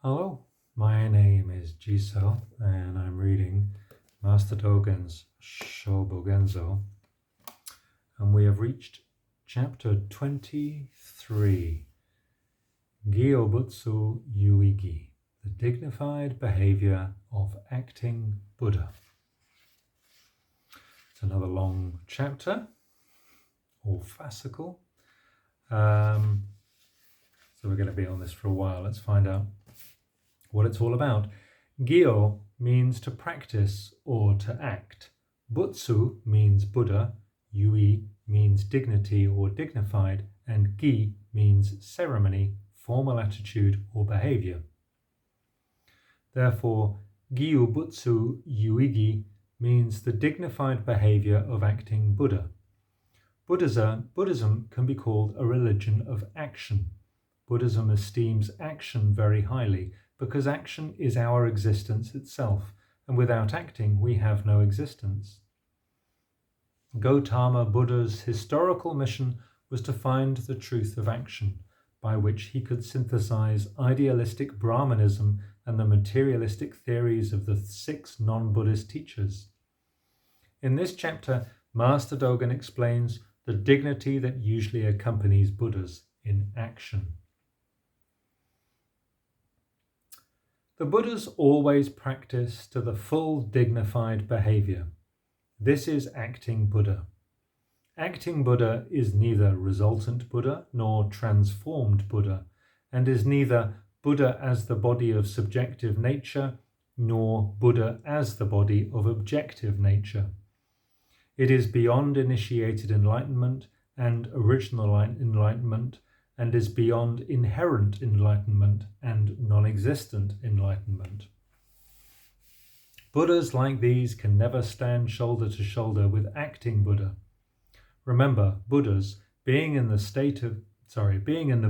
Hello, my name is Jiso and I'm reading Master Dōgen's Shōbōgenzō, and we have reached chapter 23, Gyobutsu-Yuigi, the Dignified Behaviour of Acting Buddha. It's another long chapter, all fascicle. So we're going to be on this for a while. Let's find out what it's all about. Gyo means to practice or to act. Butsu means Buddha. Yui means dignity or dignified. And Gi means ceremony, formal attitude or behavior. Therefore, Gyobutsu-Yuigi means the dignified behavior of acting Buddha. Buddhism can be called a religion of action. Buddhism esteems action very highly because action is our existence itself, and without acting we have no existence. Gautama Buddha's historical mission was to find the truth of action, by which he could synthesize idealistic Brahmanism and the materialistic theories of the 6 non-Buddhist teachers. In this chapter, Master Dōgen explains the dignity that usually accompanies Buddhas in action. The Buddhas always practice to the full dignified behavior. This is acting Buddha. Acting Buddha is neither resultant Buddha nor transformed Buddha, and is neither Buddha as the body of subjective nature nor Buddha as the body of objective nature. It is beyond initiated enlightenment and original enlightenment, and is beyond inherent enlightenment and non-existent enlightenment. Buddhas like these can never stand shoulder to shoulder with acting Buddha. Remember, Buddhas, being in the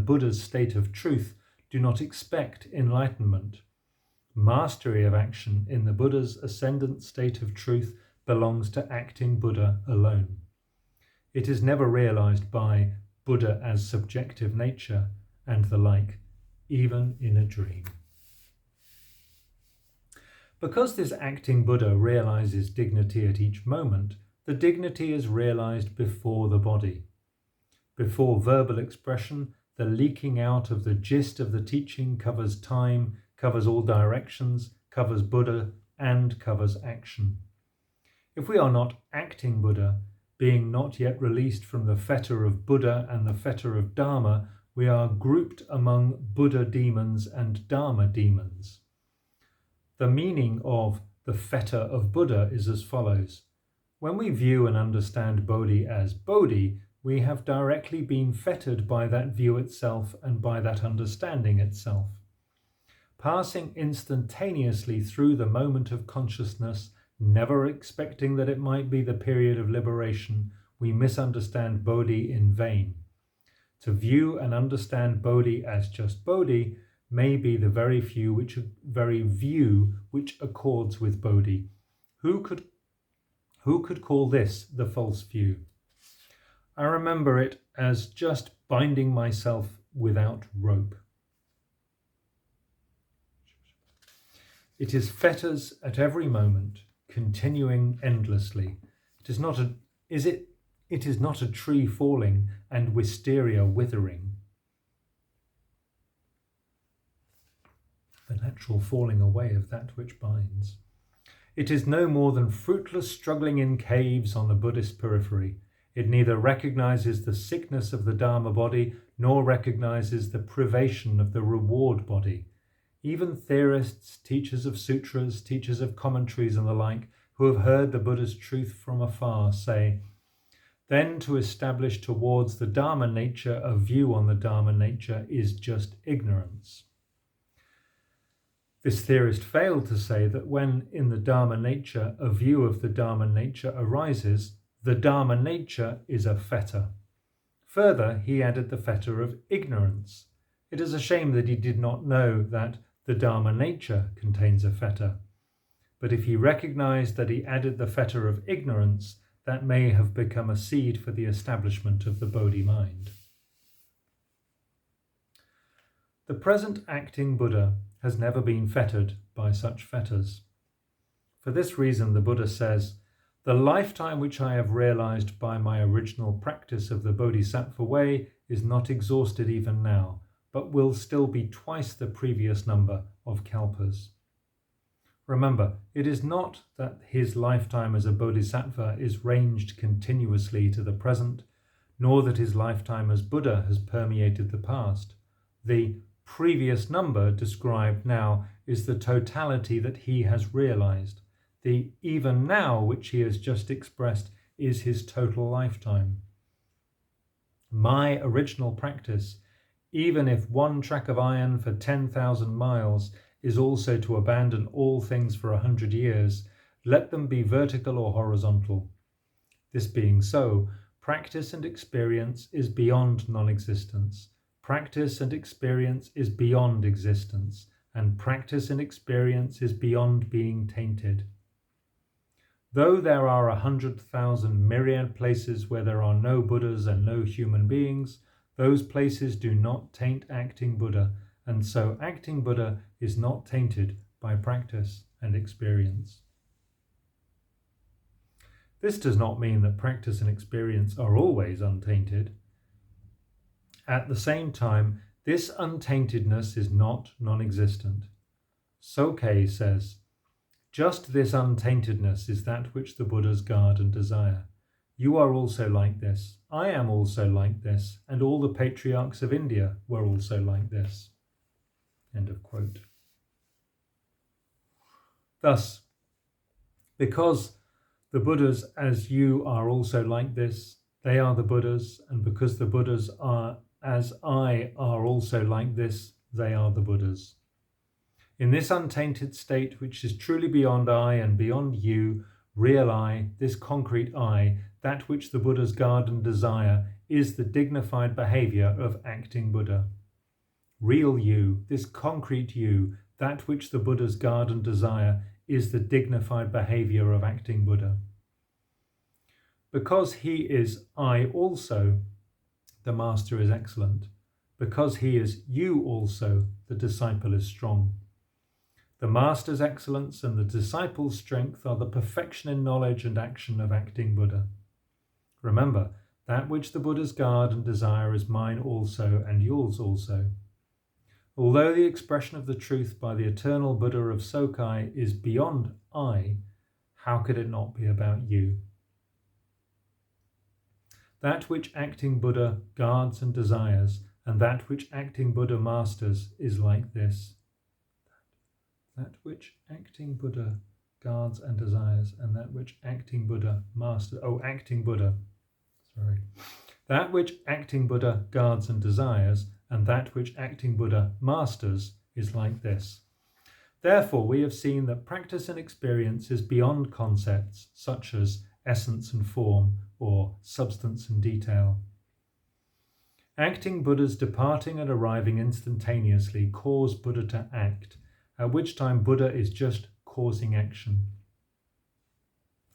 Buddha's state of truth, do not expect enlightenment. Mastery of action in the Buddha's ascendant state of truth belongs to acting Buddha alone. It is never realized by Buddha as subjective nature and the like, even in a dream. Because this acting Buddha realizes dignity at each moment, the dignity is realized before the body. Before verbal expression, the leaking out of the gist of the teaching covers time, covers all directions, covers Buddha, and covers action. If we are not acting Buddha, being not yet released from the fetter of Buddha and the fetter of Dharma, we are grouped among Buddha demons and Dharma demons. The meaning of the fetter of Buddha is as follows. When we view and understand Bodhi as Bodhi, we have directly been fettered by that view itself and by that understanding itself. Passing instantaneously through the moment of consciousness, never expecting that it might be the period of liberation, we misunderstand Bodhi in vain. To view and understand Bodhi as just Bodhi may be the very view which accords with Bodhi. Who could call this the false view? I remember it as just binding myself without rope. It is fetters at every moment, continuing endlessly. It is not a tree falling and wisteria withering. The natural falling away of that which binds. It is no more than fruitless struggling in caves on the Buddhist periphery. It neither recognizes the sickness of the Dharma body nor recognizes the privation of the reward body. Even theorists, teachers of sutras, teachers of commentaries and the like, who have heard the Buddha's truth from afar, say, then to establish towards the Dharma nature a view on the Dharma nature is just ignorance. This theorist failed to say that when in the Dharma nature a view of the Dharma nature arises, the Dharma nature is a fetter. Further, he added the fetter of ignorance. It is a shame that he did not know that the Dharma nature contains a fetter. But if he recognized that he added the fetter of ignorance, that may have become a seed for the establishment of the Bodhi mind. The present acting Buddha has never been fettered by such fetters. For this reason, the Buddha says, "The lifetime which I have realized by my original practice of the Bodhisattva way is not exhausted even now, but will still be twice the previous number of kalpas." Remember, it is not that his lifetime as a Bodhisattva is ranged continuously to the present, nor that his lifetime as Buddha has permeated the past. The previous number described now is the totality that he has realized. The even now which he has just expressed is his total lifetime. My original practice, even if one track of iron for 10,000 miles is also to abandon all things for 100 years, let them be vertical or horizontal. This being so, practice and experience is beyond non-existence. Practice and experience is beyond existence, and practice and experience is beyond being tainted. Though there are 100,000 myriad places where there are no Buddhas and no human beings, those places do not taint acting Buddha, and so acting Buddha is not tainted by practice and experience. This does not mean that practice and experience are always untainted. At the same time, this untaintedness is not non-existent. Soke says, "Just this untaintedness is that which the Buddhas guard and desire. You are also like this, I am also like this, and all the patriarchs of India were also like this." End of quote. Thus, because the Buddhas as you are also like this, they are the Buddhas, and because the Buddhas are as I are also like this, they are the Buddhas. In this untainted state, which is truly beyond I and beyond you, real I, this concrete I, that which the Buddhas guard and desire, is the dignified behaviour of acting Buddha. Real you, this concrete you, that which the Buddhas guard and desire, is the dignified behaviour of acting Buddha. Because he is I also, the master is excellent. Because he is you also, the disciple is strong. The master's excellence and the disciple's strength are the perfection in knowledge and action of acting Buddha. Remember, that which the Buddhas guard and desire is mine also and yours also. Although the expression of the truth by the eternal Buddha of Sokai is beyond I, how could it not be about you? That which acting Buddha guards and desires, and that which acting Buddha masters, is like this. That which acting Buddha guards and desires, and that which acting Buddha masters. That which acting Buddha guards and desires, and that which acting Buddha masters, is like this. Therefore, we have seen that practice and experience is beyond concepts such as essence and form, or substance and detail. Acting Buddhas departing and arriving instantaneously cause Buddha to act, at which time Buddha is just causing action.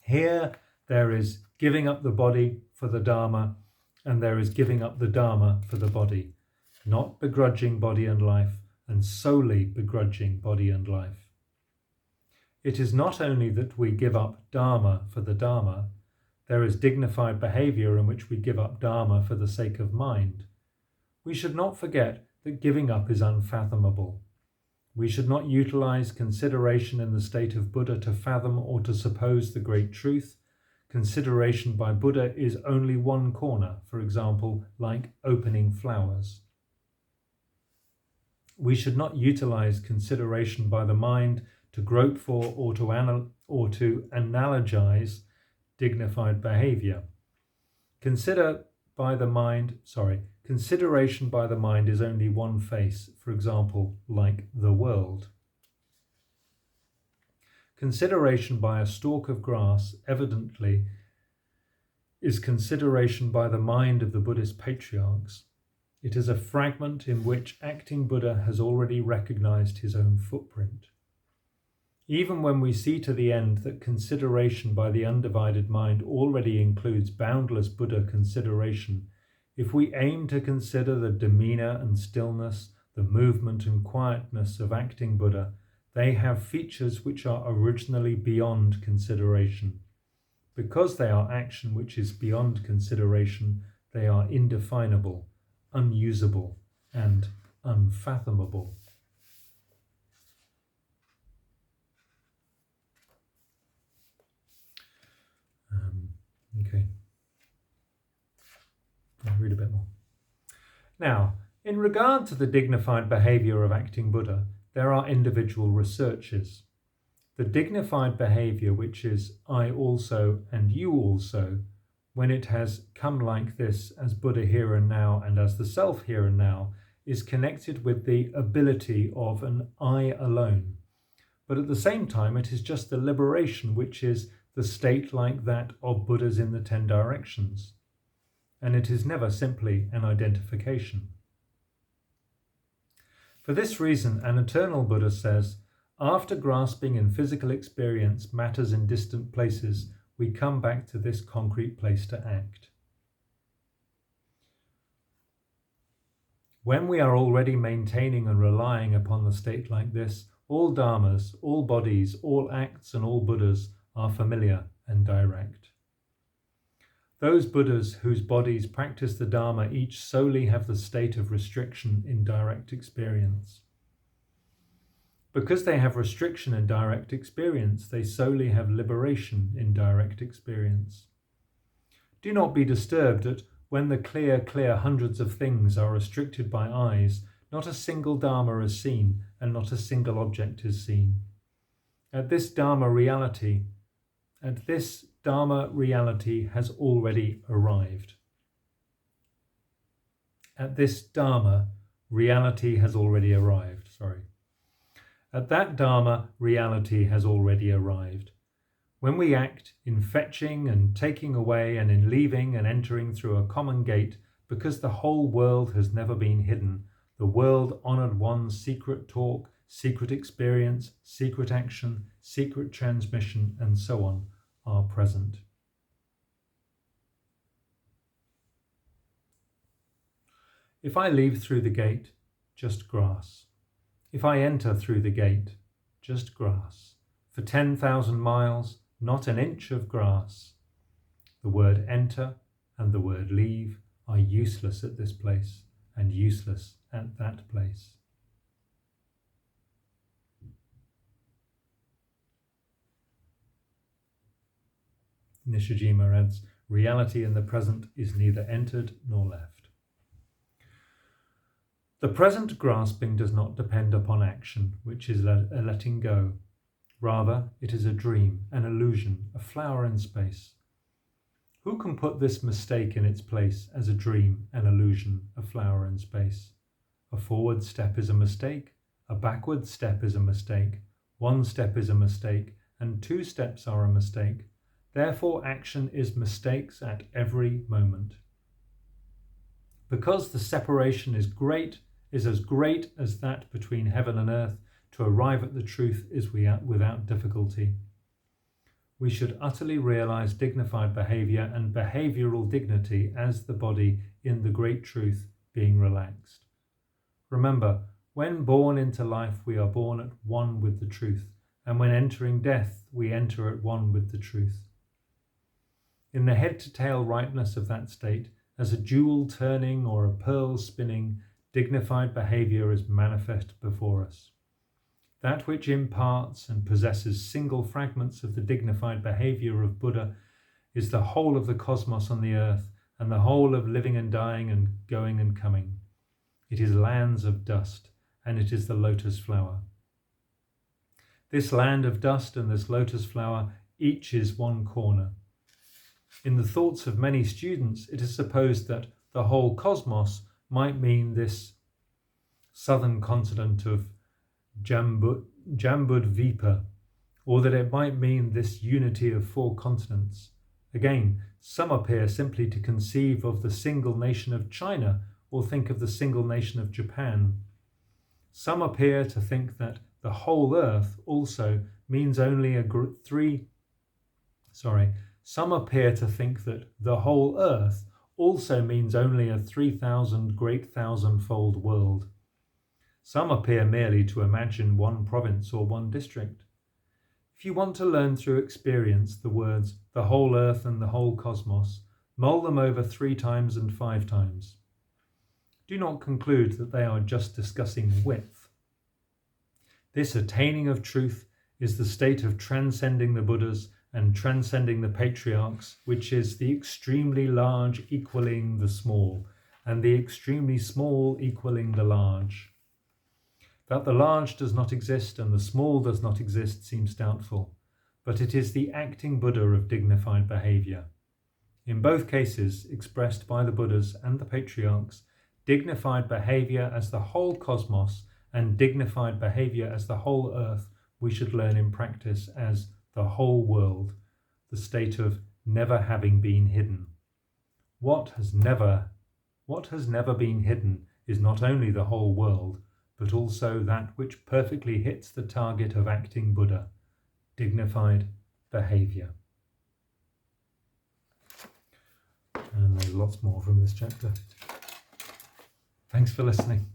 Here there is giving up the body for the Dharma, and there is giving up the Dharma for the body, not begrudging body and life, and solely begrudging body and life. It is not only that we give up Dharma for the Dharma, there is dignified behaviour in which we give up Dharma for the sake of mind. We should not forget that giving up is unfathomable. We should not utilize consideration in the state of Buddha to fathom or to suppose the great truth. Consideration by Buddha is only one corner, for example, like opening flowers. We should not utilize consideration by the mind to grope for or to analogize dignified behavior. Consideration by the mind is only one face, for example, like the world. Consideration by a stalk of grass evidently is consideration by the mind of the Buddhist patriarchs. It is a fragment in which acting Buddha has already recognized his own footprint. Even when we see to the end that consideration by the undivided mind already includes boundless Buddha consideration, if we aim to consider the demeanour and stillness, the movement and quietness of acting Buddha, they have features which are originally beyond consideration. Because they are action which is beyond consideration, they are indefinable, unusable, and unfathomable. Okay. I'll read a bit more. Now, in regard to the dignified behaviour of acting Buddha, there are individual researches. The dignified behaviour, which is I also and you also, when it has come like this as Buddha here and now and as the self here and now, is connected with the ability of an I alone. But at the same time, it is just the liberation, which is the state like that of Buddhas in the 10 directions. And it is never simply an identification. For this reason, an eternal Buddha says, after grasping in physical experience matters in distant places, we come back to this concrete place to act. When we are already maintaining and relying upon the state like this, all dharmas, all bodies, all acts and all Buddhas are familiar and direct. Those Buddhas whose bodies practice the Dharma each solely have the state of restriction in direct experience. Because they have restriction in direct experience, they solely have liberation in direct experience. Do not be disturbed at when the clear hundreds of things are restricted by eyes, not a single Dharma is seen and not a single object is seen. At this Dharma reality has already arrived. At this Dharma, reality has already arrived. At that Dharma, reality has already arrived. When we act in fetching and taking away and in leaving and entering through a common gate, because the whole world has never been hidden, the world honoured one's secret talk, secret experience, secret action, secret transmission, and so on, are present. If I leave through the gate, just grass. If I enter through the gate, just grass. For 10,000 miles, not an inch of grass. The word enter and the word leave are useless at this place and useless at that place. Nishijima adds, reality in the present is neither entered nor left. The present grasping does not depend upon action, which is a letting go. Rather, it is a dream, an illusion, a flower in space. Who can put this mistake in its place as a dream, an illusion, a flower in space? A forward step is a mistake, a backward step is a mistake, one step is a mistake, and 2 steps are a mistake. Therefore, action is mistakes at every moment. Because the separation is as great as that between heaven and earth, to arrive at the truth is without difficulty. We should utterly realize dignified behavior and behavioral dignity as the body in the great truth being relaxed. Remember, when born into life, we are born at one with the truth, and when entering death, we enter at one with the truth. In the head-to-tail rightness of that state, as a jewel turning or a pearl spinning, dignified behaviour is manifest before us. That which imparts and possesses single fragments of the dignified behaviour of Buddha is the whole of the cosmos on the earth and the whole of living and dying and going and coming. It is lands of dust, and it is the lotus flower. This land of dust and this lotus flower, each is one corner. In the thoughts of many students, it is supposed that the whole cosmos might mean this southern continent of Jambudvipa, or that it might mean this unity of 4 continents. Again, some appear simply to conceive of the single nation of China or think of the single nation of Japan. Some appear to think that the whole earth also means only Some appear to think that the whole earth also means only a 3,000 great thousandfold world. Some appear merely to imagine one province or one district. If you want to learn through experience the words the whole earth and the whole cosmos, mull them over 3 times and 5 times. Do not conclude that they are just discussing width. This attaining of truth is the state of transcending the Buddhas and transcending the patriarchs, which is the extremely large equaling the small, and the extremely small equaling the large. That the large does not exist and the small does not exist seems doubtful, but it is the acting Buddha of dignified behaviour. In both cases, expressed by the Buddhas and the patriarchs, dignified behaviour as the whole cosmos and dignified behaviour as the whole earth we should learn in practice as the whole world, the state of never having been hidden. What has never been hidden is not only the whole world, but also that which perfectly hits the target of acting Buddha, dignified behaviour. And there's lots more from this chapter. Thanks for listening.